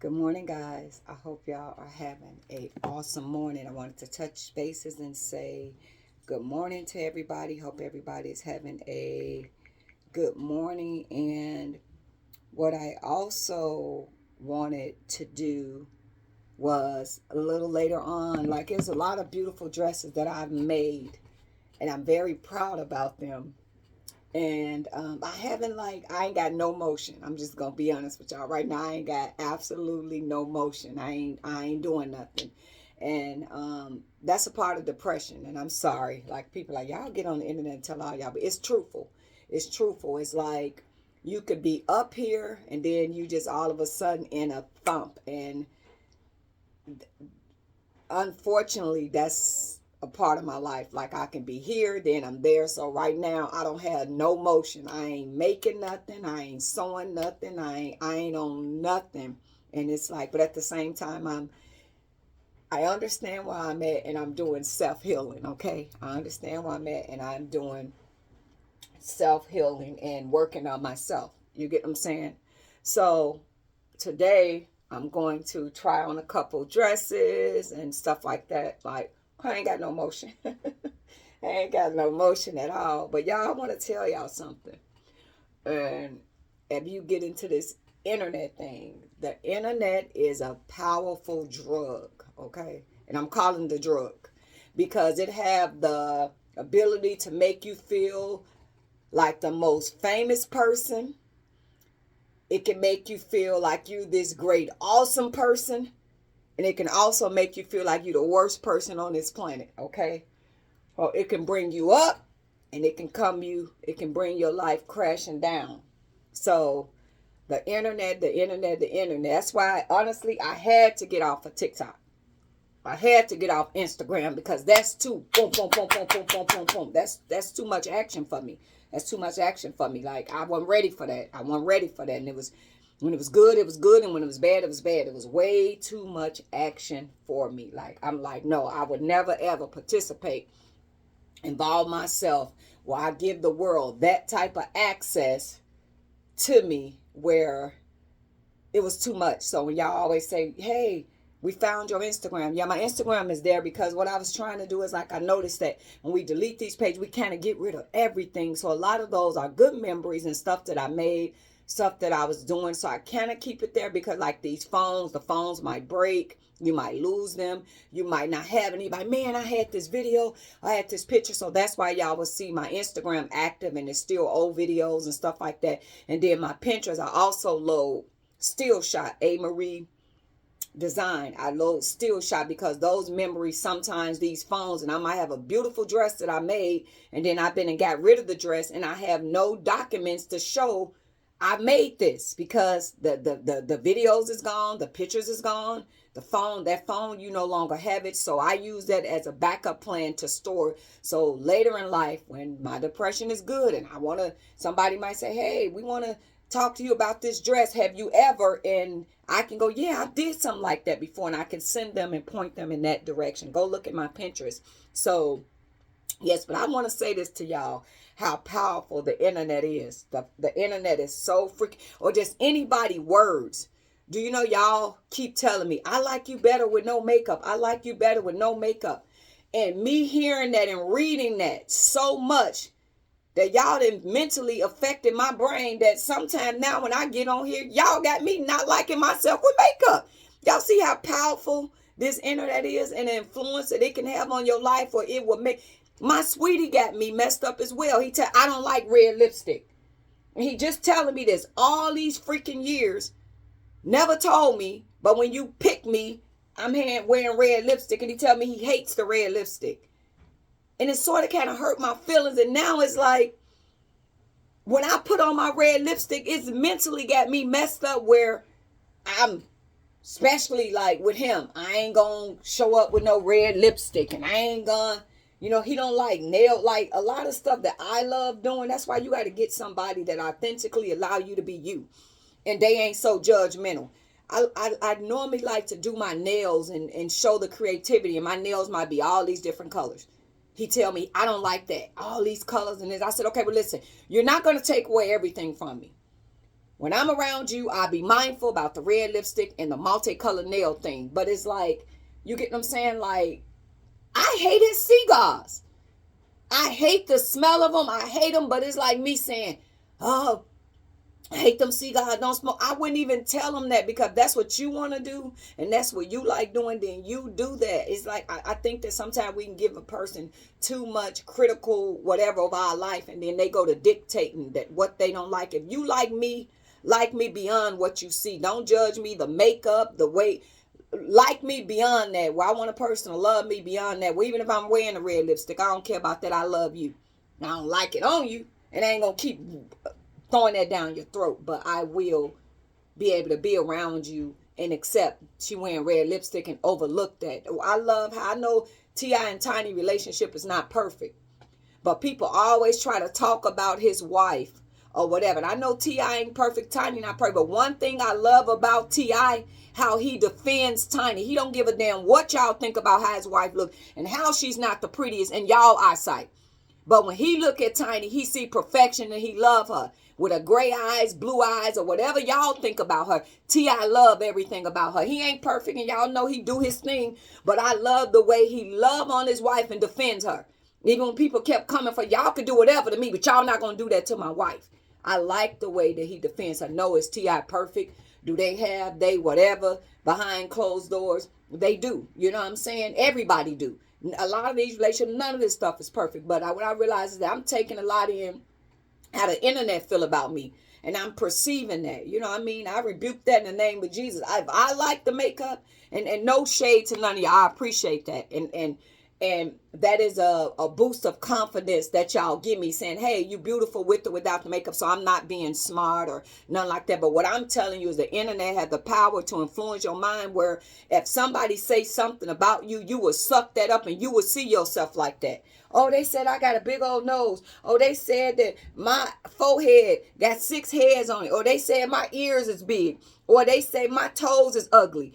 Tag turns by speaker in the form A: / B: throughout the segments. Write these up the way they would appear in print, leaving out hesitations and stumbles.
A: Good morning, guys. I hope y'all are having a awesome morning. I wanted to touch bases and say good morning to everybody. Hope everybody is having a good morning. And what I also wanted to do was a little later on, like there's a lot of beautiful dresses that I've made, and I'm very proud about them. And I ain't got no motion. I'm just gonna be honest with y'all right now. I ain't got absolutely no motion. I ain't doing nothing. And that's a part of depression. And I'm sorry, like people like y'all get on the internet and tell all y'all, but it's truthful. It's truthful. It's like you could be up here and then you just all of a sudden in a thump. And unfortunately, that's a part of my life. Like I can be here, then I'm there. So right now, I don't have no motion. I ain't making nothing. I ain't sewing nothing. I ain't on nothing. And it's like, but at the same time, I understand where I'm at, and I'm doing self healing. Okay, I understand where I'm at, and I'm doing self healing and working on myself. You get what I'm saying? So today I'm going to try on a couple dresses and stuff like that. Like, I ain't got no motion. I ain't got no motion at all. But y'all, I want to tell y'all something. And if you get into this internet thing, the internet is a powerful drug, okay? And I'm calling the drug because it have the ability to make you feel like the most famous person. It can make you feel like you this great, awesome person. And it can also make you feel like you're the worst person on this planet, okay? Or it can bring you up and it can bring your life crashing down. So the internet. That's why honestly I had to get off of TikTok. I had to get off Instagram because that's too boom, boom, boom, boom, boom, boom, boom, boom. That's too much action for me. That's too much action for me. Like I wasn't ready for that. I wasn't ready for that. And it was when it was good, it was good, and when it was bad, it was bad. It was way too much action for me. Like I'm like, no, I would never ever participate, involve myself, where I give the world that type of access to me where it was too much. So when y'all always say, hey, we found your Instagram. Yeah, my Instagram is there because what I was trying to do is like I noticed that when we delete these pages, we kind of get rid of everything. So a lot of those are good memories and stuff that I made, stuff that I was doing. So I kind of keep it there because like these phones, the phones might break. You might lose them. You might not have anybody. Man, I had this video. I had this picture. So that's why y'all will see my Instagram active and it's still old videos and stuff like that. And then my Pinterest, I also load still shot A. Marie Design. I load still shot because those memories, sometimes these phones, and I might have a beautiful dress that I made and then I've been and got rid of the dress and I have no documents to show I made this because the videos is gone, the pictures is gone, that phone, you no longer have it. So I use that as a backup plan to store. So later in life, when my depression is good and somebody might say, hey, we want to talk to you about this dress. Have you ever? And I can go, yeah, I did something like that before. And I can send them and point them in that direction. Go look at my Pinterest. So yes, but I want to say this to y'all, how powerful the internet is. The internet is so freaking, or just anybody words. Do you know y'all keep telling me, I like you better with no makeup. I like you better with no makeup. And me hearing that and reading that so much that y'all done mentally affected my brain that sometime now when I get on here, y'all got me not liking myself with makeup. Y'all see how powerful this internet is and the influence that it can have on your life, or it will make. My sweetie got me messed up as well. I don't like red lipstick. And he just telling me this all these freaking years. Never told me, but when you pick me, I'm wearing red lipstick, and he tell me he hates the red lipstick. And it sort of kind of hurt my feelings. And now it's like, when I put on my red lipstick, it's mentally got me messed up where I'm, especially like with him, I ain't gonna show up with no red lipstick, and I ain't gonna, he don't like like a lot of stuff that I love doing. That's why you got to get somebody that authentically allow you to be you, and they ain't so judgmental. I normally like to do my nails and show the creativity, and my nails might be all these different colors. He tell me, I don't like that. All these colors and this. I said, okay, but listen, you're not going to take away everything from me. When I'm around you, I'll be mindful about the red lipstick and the multicolored nail thing. But it's like, you get what I'm saying? Like, I hated cigars. I hate the smell of them. I hate them, but it's like me saying, oh, I hate them cigars, don't smoke. I wouldn't even tell them that, because that's what you want to do and that's what you like doing, then you do that. It's like, I think that sometimes we can give a person too much critical whatever of our life, and then they go to dictating that what they don't like. If you like me beyond what you see. Don't judge me, the makeup, the way. Like me beyond that. Well, I want a person to love me beyond that. Well, even if I'm wearing a red lipstick, I don't care about that. I love you. I don't like it on you, and I ain't going to keep throwing that down your throat, but I will be able to be around you and accept she wearing red lipstick and overlook that. I love how I know T.I. and Tiny relationship is not perfect, but people always try to talk about his wife or whatever. And I know T.I. ain't perfect, Tiny not perfect, but one thing I love about T.I., how he defends Tiny. He don't give a damn what y'all think about how his wife look and how she's not the prettiest in y'all eyesight. But when he look at Tiny, he see perfection and he love her. With her gray eyes, blue eyes, or whatever y'all think about her. T.I. love everything about her. He ain't perfect, and y'all know he do his thing, but I love the way he love on his wife and defends her. Even when people kept coming for, y'all could do whatever to me, but y'all not going to do that to my wife. I like the way that he defends her. No, is T.I. perfect? Do they whatever behind closed doors? They do. You know what I'm saying? Everybody do. A lot of these relationships, none of this stuff is perfect, but what I realize is that I'm taking a lot in how the internet feel about me, and I'm perceiving that. You know what I mean? I rebuke that in the name of Jesus. I like the makeup, and no shade to none of y'all. I appreciate that, and that is a boost of confidence that y'all give me, saying, hey, you beautiful with or without the makeup. So I'm not being smart or nothing like that. But what I'm telling you is the internet has the power to influence your mind, where if somebody say something about you, you will suck that up and you will see yourself like that. Oh, they said I got a big old nose. Oh, they said that my forehead got 6 hairs on it. Or they said my ears is big. Or they say my toes is ugly.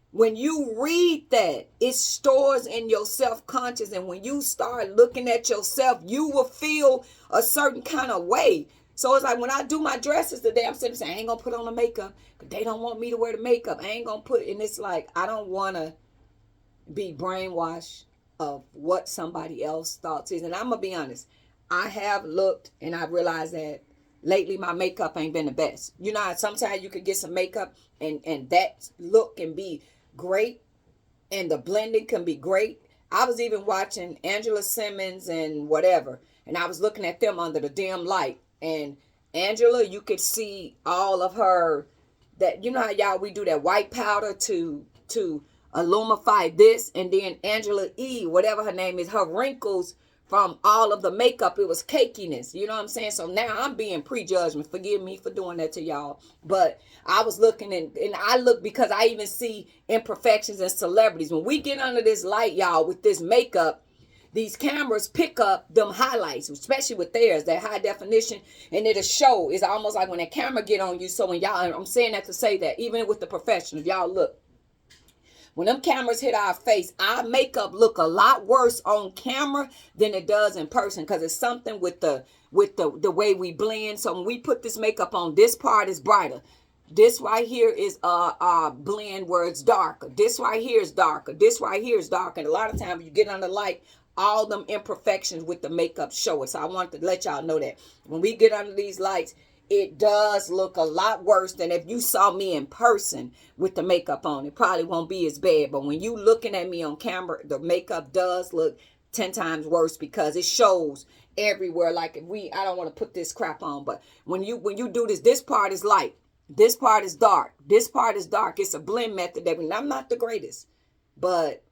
A: When you read that, it stores in your self-conscious. And when you start looking at yourself, you will feel a certain kind of way. So it's like when I do my dresses today, I'm sitting saying, I ain't going to put on the makeup, because they don't want me to wear the makeup. I ain't going to put it. And it's like, I don't want to be brainwashed of what somebody else thoughts is. And I'm going to be honest. I have looked and I realized that lately my makeup ain't been the best. You know, sometimes you could get some makeup and that look can be great and the blending can be great. I was even watching Angela Simmons and whatever, and I was looking at them under the dim light. And Angela, you could see all of her, that, you know how y'all, we do that white powder to illumify this, and then Angela E, whatever her name is, her wrinkles from all of the makeup, it was cakiness. You know what I'm saying? So now I'm being prejudgment. Forgive me for doing that to y'all. But I was looking, and I look because I even see imperfections in celebrities. When we get under this light, y'all, with this makeup, these cameras pick up them highlights, especially with theirs, that high definition, and it'll show. It's almost like when that camera get on you. So when y'all, I'm saying that to say that even with the professionals, y'all look, when them cameras hit our face, our makeup look a lot worse on camera than it does in person, because it's something with the way we blend. So when we put this makeup on, this part is brighter. This right here is blend where it's darker. This right here is darker. This right here is darker. And a lot of times you get under light, all them imperfections with the makeup show it. So I wanted to let y'all know that when we get under these lights, it does look a lot worse than if you saw me in person with the makeup on. It probably won't be as bad. But when you looking at me on camera, the makeup does look 10 times worse, because it shows everywhere. Like I don't want to put this crap on, but when you do this part is light. This part is dark. This part is dark. It's a blend method I'm not the greatest. But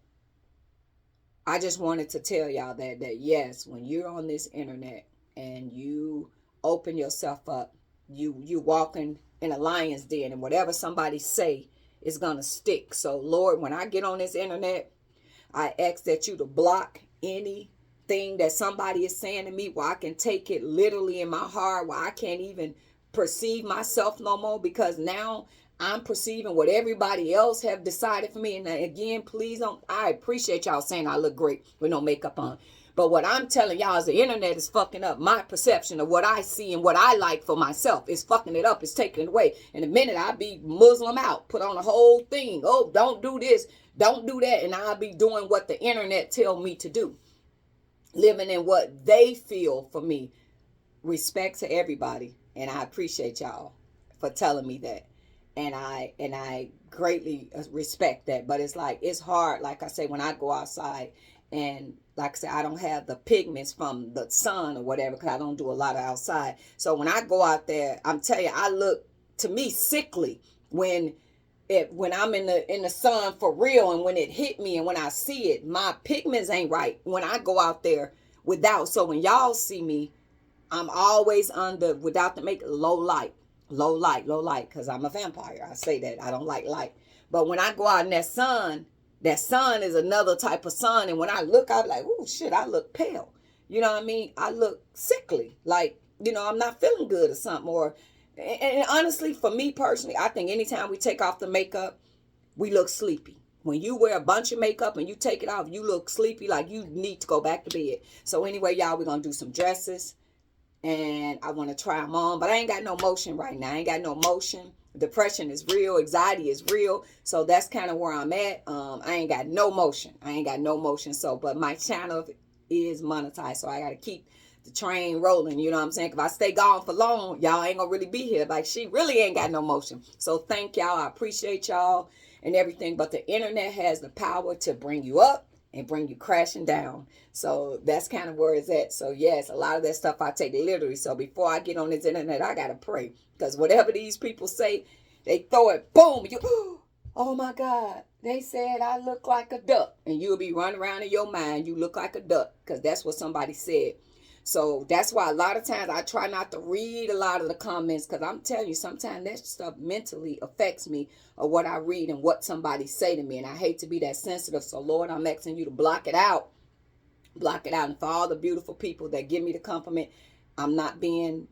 A: I just wanted to tell y'all that yes, when you're on this internet and you open yourself up, you walking in a lion's den, and whatever somebody say is gonna stick. So Lord, when I get on this internet, I ask that you to block anything that somebody is saying to me, where I can take it literally in my heart, where I can't even perceive myself no more, because now I'm perceiving what everybody else have decided for me. And again, please don't, I appreciate y'all saying I look great with no makeup on, But what I'm telling y'all is the internet is fucking up my perception of what I see and what I like for myself. It's fucking it up. It's taking it away. In a minute, I'll be Muslim out, put on a whole thing. Oh, don't do this, don't do that. And I'll be doing what the internet tell me to do. Living in what they feel for me. Respect to everybody. And I appreciate y'all for telling me that. And I greatly respect that. But it's like, it's hard, like I say, when I go outside and like I said, I don't have the pigments from the sun or whatever because I don't do a lot of outside. So when I go out there, I'm telling you, I look, to me, sickly when I'm in the sun for real, and when it hit me and when I see it, my pigments ain't right when I go out there without. So when y'all see me, I'm always under, without the make, low light, because I'm a vampire. I say that. I don't like light. But when I go out in that sun is another type of sun. And when I look, I'm like, oh, shit, I look pale. You know what I mean? I look sickly. Like, you know, I'm not feeling good or something. And honestly, for me personally, I think anytime we take off the makeup, we look sleepy. When you wear a bunch of makeup and you take it off, you look sleepy, like you need to go back to bed. So anyway, y'all, we're going to do some dresses. And I want to try them on. But I ain't got no motion right now. I ain't got no motion. Depression is real. Anxiety is real. So that's kind of where I'm at. I ain't got no motion. So, but my channel is monetized. So I got to keep the train rolling. You know what I'm saying? If I stay gone for long, y'all ain't going to really be here. Like, she really ain't got no motion. So thank y'all. I appreciate y'all and everything. But the internet has the power to bring you up and bring you crashing down. So that's kind of where it's at. So yes, a lot of that stuff I take literally. So before I get on this internet, I got to pray. Because whatever these people say, they throw it, boom. You, oh my God. They said I look like a duck. And you'll be running around in your mind, you look like a duck. Because that's what somebody said. So that's why a lot of times I try not to read a lot of the comments, because I'm telling you, sometimes that stuff mentally affects me, or what I read and what somebody say to me. And I hate to be that sensitive. So Lord, I'm asking you to block it out. Block it out. And for all the beautiful people that give me the compliment, I'm not being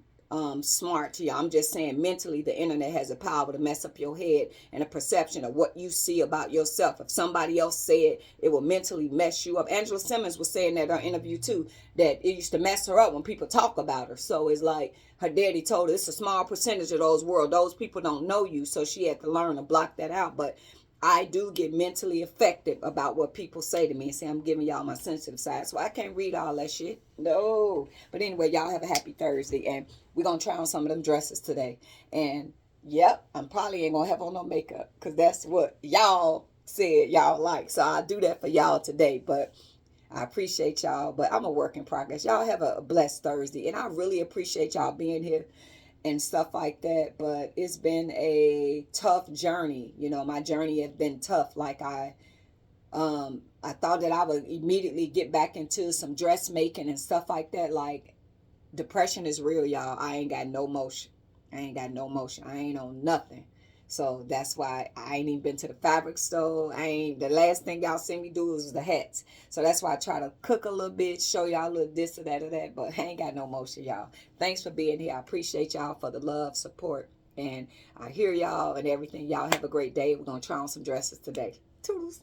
A: smart to you. I'm just saying mentally the internet has the power to mess up your head and a perception of what you see about yourself. If somebody else said, it will mentally mess you up. Angela Simmons was saying that in her interview too, that it used to mess her up when people talk about her. So it's like her daddy told her it's a small percentage of those people don't know you. So she had to learn to block that out. But I do get mentally affected about what people say to me and say I'm giving y'all my sensitive side. So I can't read all that shit. No. But anyway, y'all have a happy Thursday. And we're going to try on some of them dresses today. And yep, I'm probably ain't going to have on no makeup, because that's what y'all said y'all like. So I'll do that for y'all today. But I appreciate y'all. But I'm a work in progress. Y'all have a blessed Thursday. And I really appreciate y'all being here and stuff like that. But it's been a tough journey. You know, my journey has been tough. Like I thought that I would immediately get back into some dressmaking and stuff like that. Like, depression is real, y'all. I ain't got no motion. I ain't on nothing. So that's why I ain't even been to the fabric store. The last thing y'all see me do is the hats. So that's why I try to cook a little bit, show y'all a little this or that or that. But I ain't got no motion, y'all. Thanks for being here. I appreciate y'all for the love, support. And I hear y'all and everything. Y'all have a great day. We're going to try on some dresses today. Toodles.